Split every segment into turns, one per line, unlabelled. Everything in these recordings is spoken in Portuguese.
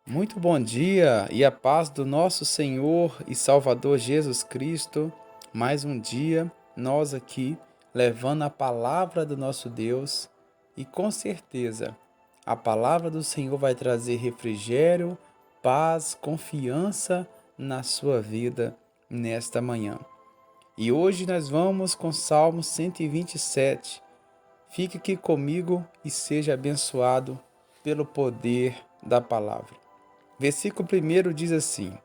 Muito bom dia e a paz do nosso Senhor e Salvador Jesus Cristo. Mais um dia, nós aqui levando a palavra do nosso Deus e com certeza a palavra do Senhor vai trazer refrigério, paz, confiança na sua vida nesta manhã. E hoje nós vamos com Salmo 127. Fique aqui comigo e seja abençoado pelo poder da palavra. Versículo 1 diz assim: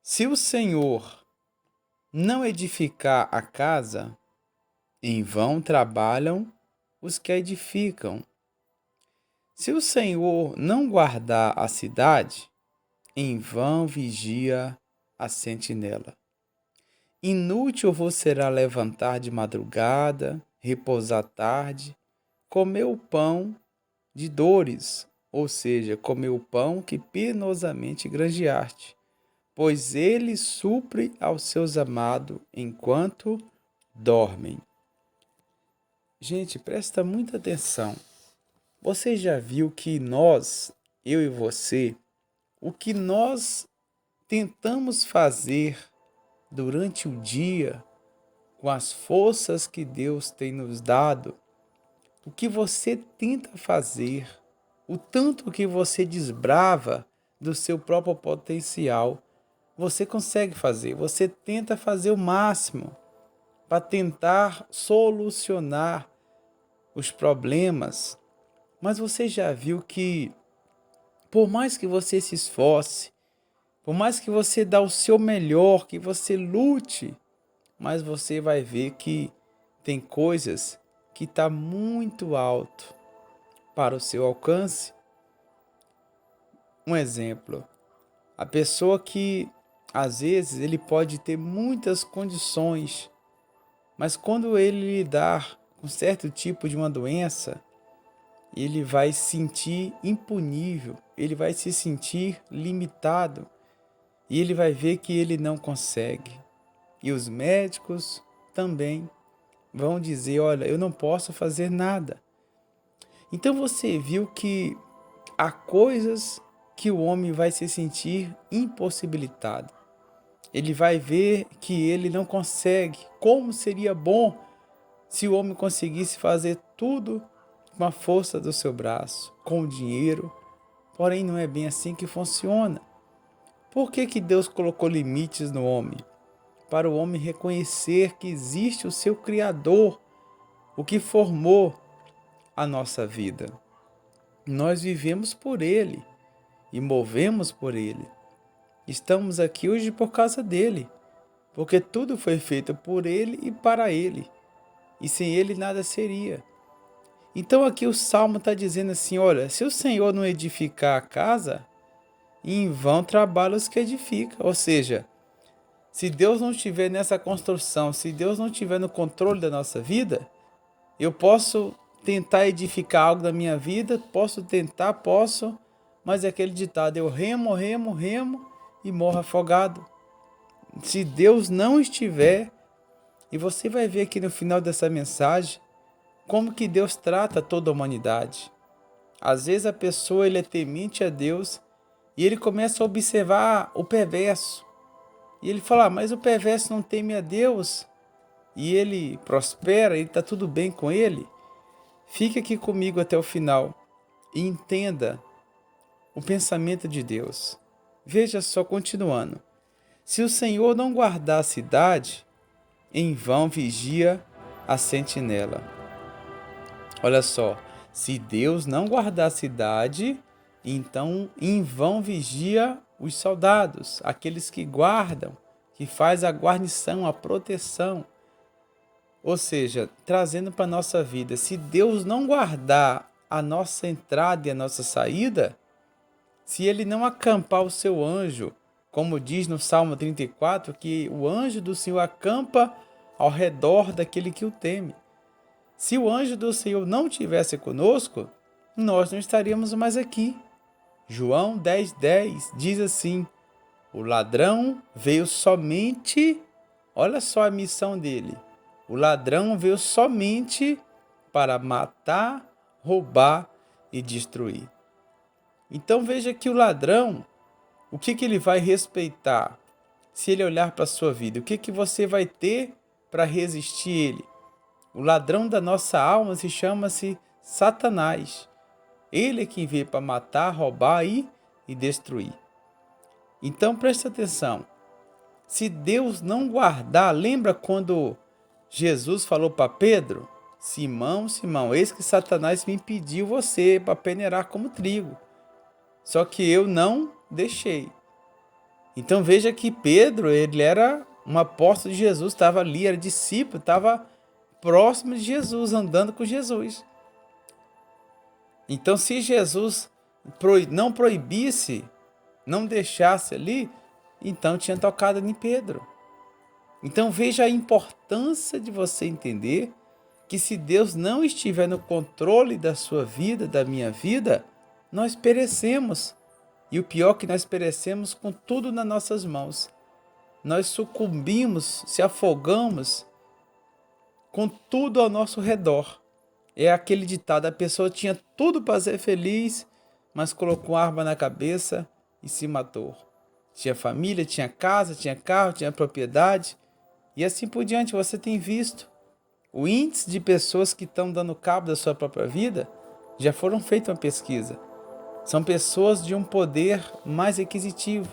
Se o Senhor não edificar a casa, em vão trabalham os que a edificam. Se o Senhor não guardar a cidade, em vão vigia a sentinela. Inútil vos será levantar de madrugada, repousar tarde, comer o pão de dores, ou seja, comer o pão que penosamente granjeaste, pois ele supre aos seus amados enquanto dormem. Gente, presta muita atenção. Você já viu que nós, eu e você, o que nós tentamos fazer durante o dia, com as forças que Deus tem nos dado, o que você tenta fazer, o tanto que você desbrava do seu próprio potencial, você consegue fazer, você tenta fazer o máximo para tentar solucionar os problemas, mas você já viu que por mais que você se esforce, por mais que você dá o seu melhor, que você lute, mas você vai ver que tem coisas que está muito alto para o seu alcance. Um exemplo, a pessoa que às vezes ele pode ter muitas condições, mas quando ele lidar com certo tipo de uma doença, ele vai se sentir impunível, ele vai se sentir limitado e ele vai ver que ele não consegue. E os médicos também vão dizer: olha, eu não posso fazer nada. Então você viu que há coisas que o homem vai se sentir impossibilitado. Ele vai ver que ele não consegue. Como seria bom se o homem conseguisse fazer tudo com a força do seu braço, com o dinheiro. Porém, não é bem assim que funciona. Por que Deus colocou limites no homem? Para o homem reconhecer que existe o seu Criador, o que formou a nossa vida. Nós vivemos por Ele e movemos por Ele. Estamos aqui hoje por causa dele, porque tudo foi feito por Ele e para Ele, e sem Ele nada seria. Então aqui o Salmo está dizendo assim, olha, se o Senhor não edificar a casa, em vão trabalham os que edificam. Ou seja, se Deus não estiver nessa construção, se Deus não estiver no controle da nossa vida, eu posso tentar edificar algo da minha vida, posso, mas é aquele ditado, eu remo, remo, remo e morro afogado. Se Deus não estiver, e você vai ver aqui no final dessa mensagem, como que Deus trata toda a humanidade. Às vezes a pessoa ele é temente a Deus e ele começa a observar o perverso. E ele fala, mas o perverso não teme a Deus e ele prospera, ele está tudo bem com ele. Fique aqui comigo até o final e entenda o pensamento de Deus. Veja só, continuando. Se o Senhor não guardar a cidade, em vão vigia a sentinela. Olha só, se Deus não guardar a cidade, então em vão vigia os soldados, aqueles que guardam, que faz a guarnição, a proteção. Ou seja, trazendo para a nossa vida, se Deus não guardar a nossa entrada e a nossa saída, se ele não acampar o seu anjo, como diz no Salmo 34, que o anjo do Senhor acampa ao redor daquele que o teme. Se o anjo do Senhor não estivesse conosco, nós não estaríamos mais aqui. João 10:10 diz assim, o ladrão veio somente, olha só a missão dele, o ladrão veio somente para matar, roubar e destruir. Então veja que o ladrão, o que ele vai respeitar? Se ele olhar para a sua vida, o que você vai ter para resistir ele? O ladrão da nossa alma se chama-se Satanás. Ele é quem veio para matar, roubar e destruir. Então preste atenção. Se Deus não guardar, lembra quando Jesus falou para Pedro? Simão, Simão, eis que Satanás me impediu você para peneirar como trigo. Só que eu não deixei. Então veja que Pedro, ele era um apóstolo de Jesus, estava ali, era discípulo, estava próximo de Jesus, andando com Jesus. Então se Jesus não proibisse, não deixasse ali, então tinha tocado em Pedro. Então veja a importância de você entender que se Deus não estiver no controle da sua vida, da minha vida, nós perecemos. E o pior é que nós perecemos com tudo nas nossas mãos. Nós sucumbimos, se afogamos com tudo ao nosso redor. É aquele ditado, a pessoa tinha tudo para ser feliz, mas colocou arma na cabeça e se matou. Tinha família, tinha casa, tinha carro, tinha propriedade. E assim por diante, você tem visto. O índice de pessoas que estão dando cabo da sua própria vida, já foram feita uma pesquisa. São pessoas de um poder mais aquisitivo,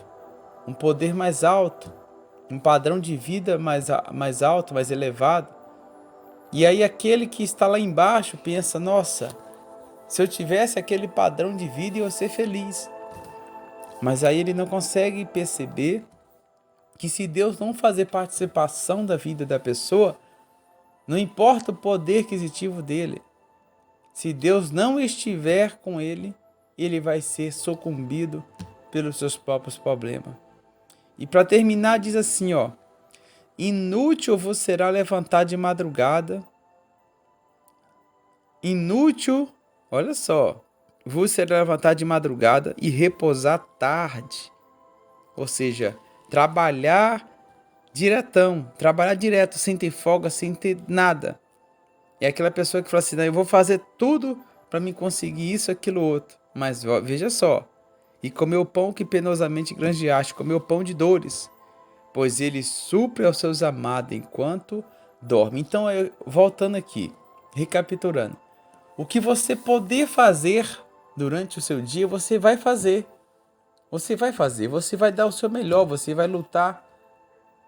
um poder mais alto, um padrão de vida mais alto, mais elevado. E aí aquele que está lá embaixo pensa, nossa, se eu tivesse aquele padrão de vida eu ia ser feliz. Mas aí ele não consegue perceber que se Deus não fazer participação da vida da pessoa, não importa o poder aquisitivo dele, se Deus não estiver com ele, ele vai ser sucumbido pelos seus próprios problemas. E para terminar diz assim, ó: inútil vos será levantar de madrugada. Inútil, olha só, vos será levantar de madrugada e repousar tarde. Ou seja, trabalhar direto, sem ter folga, sem ter nada. É aquela pessoa que fala assim, não, eu vou fazer tudo para me conseguir isso, aquilo, outro. Mas veja só, e comeu pão que penosamente granjeaste, comeu pão de dores, pois ele supre aos seus amados enquanto dorme. Então, voltando aqui, recapitulando, o que você poder fazer durante o seu dia, você vai fazer. Você vai dar o seu melhor, você vai lutar.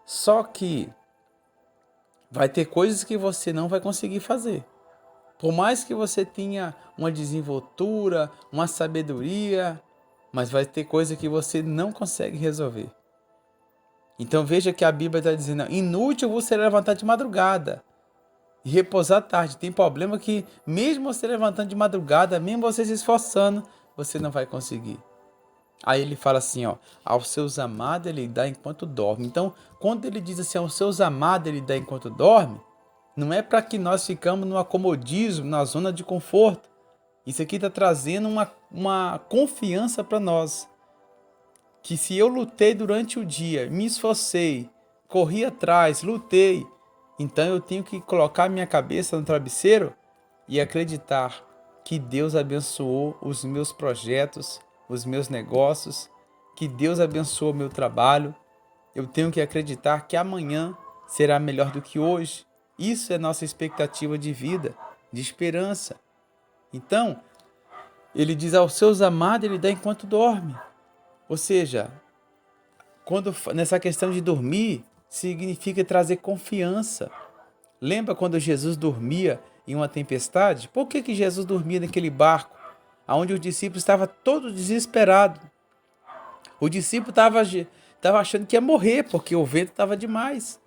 Só que vai ter coisas que você não vai conseguir fazer. Por mais que você tenha uma desenvoltura, uma sabedoria, mas vai ter coisa que você não consegue resolver. Então veja que a Bíblia está dizendo, inútil você levantar de madrugada e repousar à tarde. Tem problema que mesmo você levantando de madrugada, mesmo você se esforçando, você não vai conseguir. Aí ele fala assim, ó, aos seus amados ele dá enquanto dorme. Então, quando ele diz assim, aos seus amados ele dá enquanto dorme, não é para que nós ficamos no acomodismo, na zona de conforto. Isso aqui está trazendo uma confiança para nós. Que se eu lutei durante o dia, me esforcei, corri atrás, lutei, então eu tenho que colocar minha cabeça no travesseiro e acreditar que Deus abençoou os meus projetos, os meus negócios, que Deus abençoou o meu trabalho. Eu tenho que acreditar que amanhã será melhor do que hoje. Isso é nossa expectativa de vida, de esperança. Então, ele diz aos seus amados, ele dá enquanto dorme. Ou seja, nessa questão de dormir, significa trazer confiança. Lembra quando Jesus dormia em uma tempestade? Por que Jesus dormia naquele barco, onde os discípulos estavam todos desesperados? O discípulo estava achando que ia morrer, porque o vento estava demais.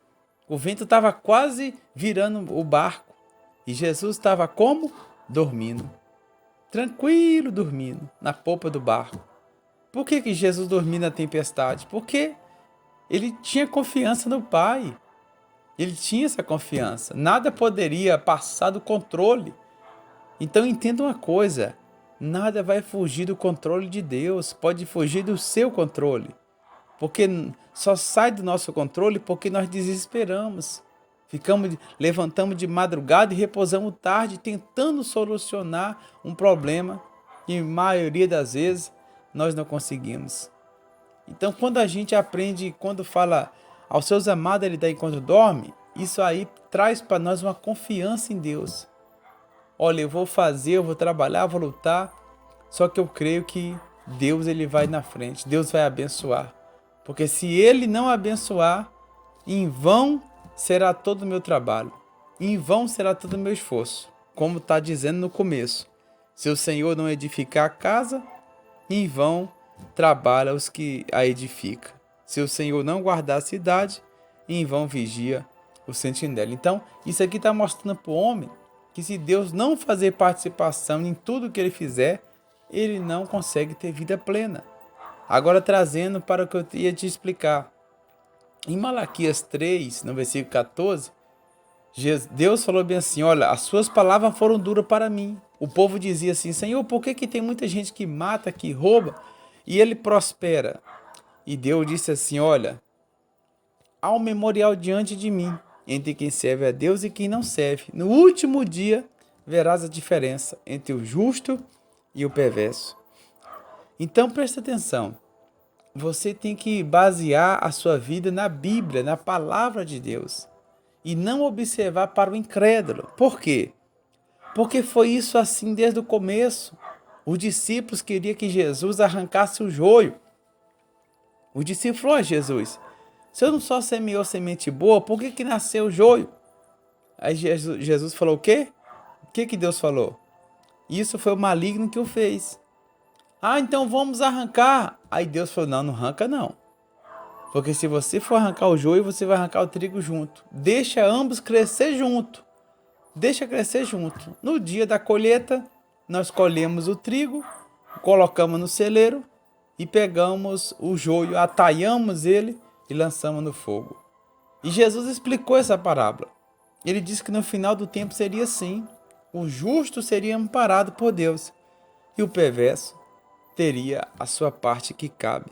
O vento estava quase virando o barco. E Jesus estava como? Dormindo. Tranquilo, dormindo, na popa do barco. Por que Jesus dormia na tempestade? Porque ele tinha confiança no Pai. Ele tinha essa confiança. Nada poderia passar do controle. Então entenda uma coisa. Nada vai fugir do controle de Deus. Pode fugir do seu controle. Porque só sai do nosso controle porque nós desesperamos. Levantamos de madrugada e repousamos tarde tentando solucionar um problema que, a maioria das vezes, nós não conseguimos. Então, quando a gente aprende, quando fala aos seus amados ele dá enquanto dorme, isso aí traz para nós uma confiança em Deus. Olha, eu vou fazer, eu vou trabalhar, eu vou lutar, só que eu creio que Deus ele vai na frente, Deus vai abençoar. Porque se Ele não abençoar, em vão será todo o meu trabalho, em vão será todo o meu esforço. Como está dizendo no começo, se o Senhor não edificar a casa, em vão trabalha os que a edificam. Se o Senhor não guardar a cidade, em vão vigia o sentinela. Então, isso aqui está mostrando para o homem que se Deus não fazer participação em tudo que ele fizer, ele não consegue ter vida plena. Agora trazendo para o que eu ia te explicar. Em Malaquias 3, no versículo 14, Deus falou bem assim, olha, as suas palavras foram duras para mim. O povo dizia assim, Senhor, por que tem muita gente que mata, que rouba, e ele prospera? E Deus disse assim, olha, há um memorial diante de mim, entre quem serve a Deus e quem não serve. No último dia, verás a diferença entre o justo e o perverso. Então, presta atenção. Você tem que basear a sua vida na Bíblia, na palavra de Deus. E não observar para o incrédulo. Por quê? Porque foi isso assim desde o começo. Os discípulos queriam que Jesus arrancasse o joio. O discípulo falou a Jesus, se eu não só semeou semente boa, por que nasceu o joio? Aí Jesus falou o quê? O que Deus falou? Isso foi o maligno que o fez. Ah, então vamos arrancar. Aí Deus falou, não arranca não. Porque se você for arrancar o joio, você vai arrancar o trigo junto. Deixa ambos crescer junto. Deixa crescer junto. No dia da colheita, nós colhemos o trigo, colocamos no celeiro e pegamos o joio, atalhamos ele e lançamos no fogo. E Jesus explicou essa parábola. Ele disse que no final do tempo seria assim. O justo seria amparado por Deus e o perverso teria a sua parte que cabe.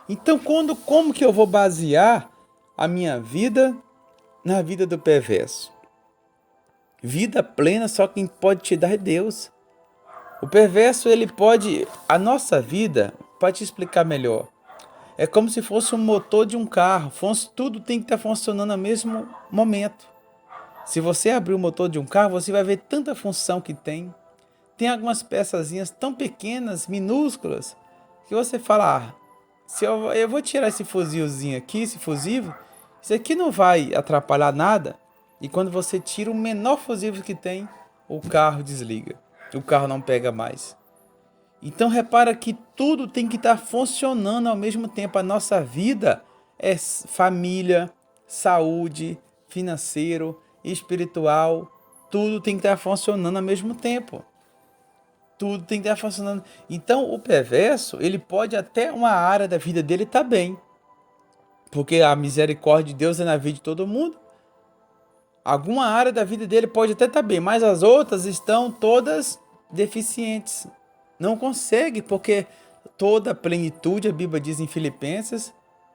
Então, como que eu vou basear a minha vida na vida do perverso? Vida plena só quem pode te dar é Deus. O perverso, ele pode... A nossa vida, para te explicar melhor, é como se fosse um motor de um carro. Tudo tem que estar funcionando ao mesmo momento. Se você abrir o motor de um carro, você vai ver tanta função que tem. Tem algumas peçazinhas tão pequenas, minúsculas, que você fala, se eu vou tirar esse fuzilzinho aqui, esse fusível, isso aqui não vai atrapalhar nada. E quando você tira o menor fusível que tem, o carro desliga. O carro não pega mais. Então repara que tudo tem que estar funcionando ao mesmo tempo. A nossa vida é família, saúde, financeiro, espiritual. Tudo tem que estar funcionando ao mesmo tempo. Tudo tem que estar funcionando. Então o perverso, ele pode até uma área da vida dele estar bem. Porque a misericórdia de Deus é na vida de todo mundo. Alguma área da vida dele pode até estar bem, mas as outras estão todas deficientes. Não consegue, porque toda plenitude, a Bíblia diz em Filipenses,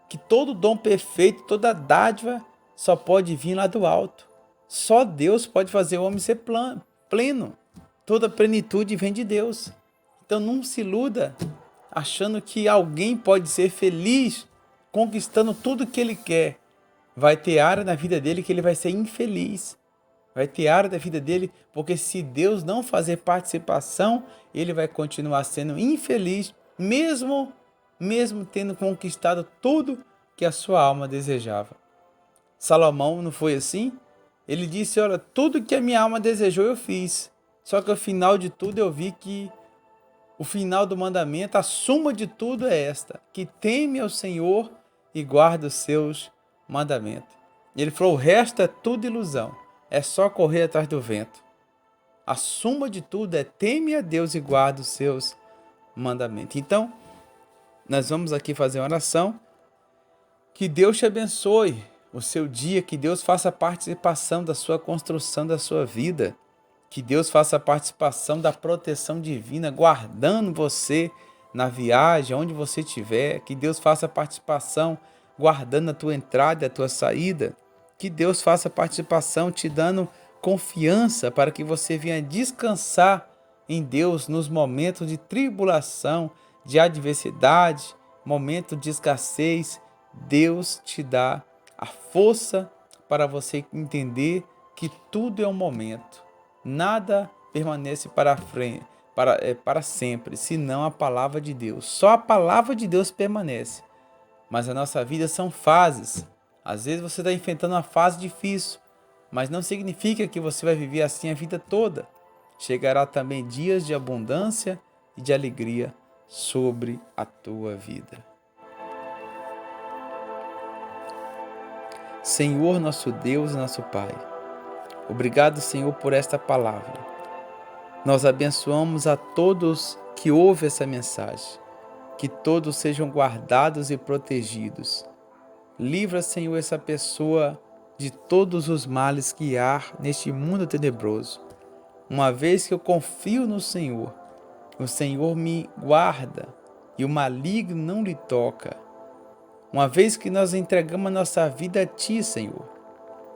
que todo dom perfeito, toda dádiva só pode vir lá do alto. Só Deus pode fazer o homem ser pleno. Toda plenitude vem de Deus. Então não se iluda achando que alguém pode ser feliz conquistando tudo que ele quer. Vai ter área na vida dele que ele vai ser infeliz. Vai ter área da vida dele, porque se Deus não fazer participação, ele vai continuar sendo infeliz, mesmo tendo conquistado tudo que a sua alma desejava. Salomão não foi assim? Ele disse, olha, tudo que a minha alma desejou eu fiz. Só que ao final de tudo eu vi que o final do mandamento, a suma de tudo é esta, que teme ao Senhor e guarda os seus mandamentos. Ele falou, o resto é tudo ilusão. É só correr atrás do vento. A suma de tudo é teme a Deus e guarda os seus mandamentos. Então, nós vamos aqui fazer uma oração. Que Deus te abençoe o seu dia, que Deus faça participação da sua construção da sua vida. Que Deus faça participação da proteção divina, guardando você na viagem, onde você estiver. Que Deus faça participação, guardando a tua entrada e a tua saída. Que Deus faça participação, te dando confiança para que você venha descansar em Deus nos momentos de tribulação, de adversidade, momento de escassez, Deus te dá a força para você entender que tudo é um momento. Nada permanece para sempre, senão a palavra de Deus. Só a palavra de Deus permanece. Mas a nossa vida são fases. Às vezes você está enfrentando uma fase difícil, mas não significa que você vai viver assim a vida toda. Chegará também dias de abundância e de alegria sobre a tua vida. Senhor, nosso Deus e nosso Pai, obrigado, Senhor, por esta palavra. Nós abençoamos a todos que ouvem essa mensagem, que todos sejam guardados e protegidos. Livra, Senhor, essa pessoa de todos os males que há neste mundo tenebroso. Uma vez que eu confio no Senhor, o Senhor me guarda e o maligno não lhe toca. Uma vez que nós entregamos a nossa vida a Ti, Senhor,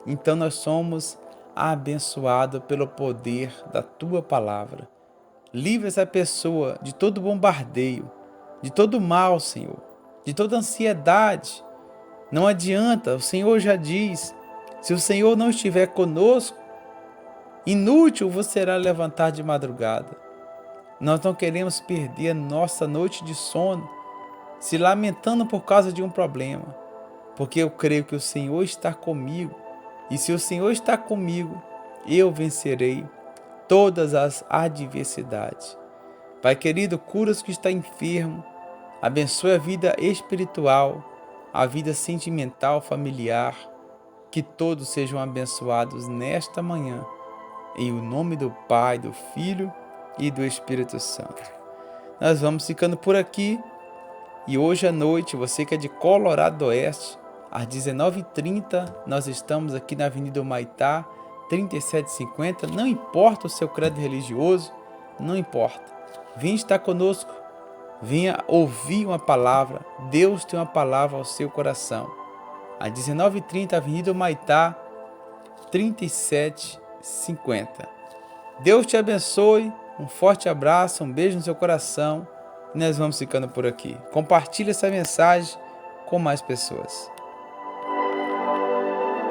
então nós somos abençoados pelo poder da Tua palavra. Livra essa pessoa de todo bombardeio, de todo mal, Senhor, de toda ansiedade. Não adianta, o Senhor já diz, se o Senhor não estiver conosco, inútil você será levantar de madrugada. Nós não queremos perder a nossa noite de sono, se lamentando por causa de um problema, porque eu creio que o Senhor está comigo, e se o Senhor está comigo, eu vencerei todas as adversidades. Pai querido, cura os que estão enfermos, abençoe a vida espiritual, a vida sentimental, familiar, que todos sejam abençoados nesta manhã, em o nome do Pai, do Filho e do Espírito Santo. Nós vamos ficando por aqui. E hoje à noite, você que é de Colorado do Oeste, às 19h30, nós estamos aqui na Avenida Humaitá, 3750. Não importa o seu credo religioso, não importa. Venha estar conosco, venha ouvir uma palavra. Deus tem uma palavra ao seu coração. Às 19h30, Avenida Humaitá, 3750. Deus te abençoe, um forte abraço, um beijo no seu coração. E nós vamos ficando por aqui. Compartilhe essa mensagem com mais pessoas.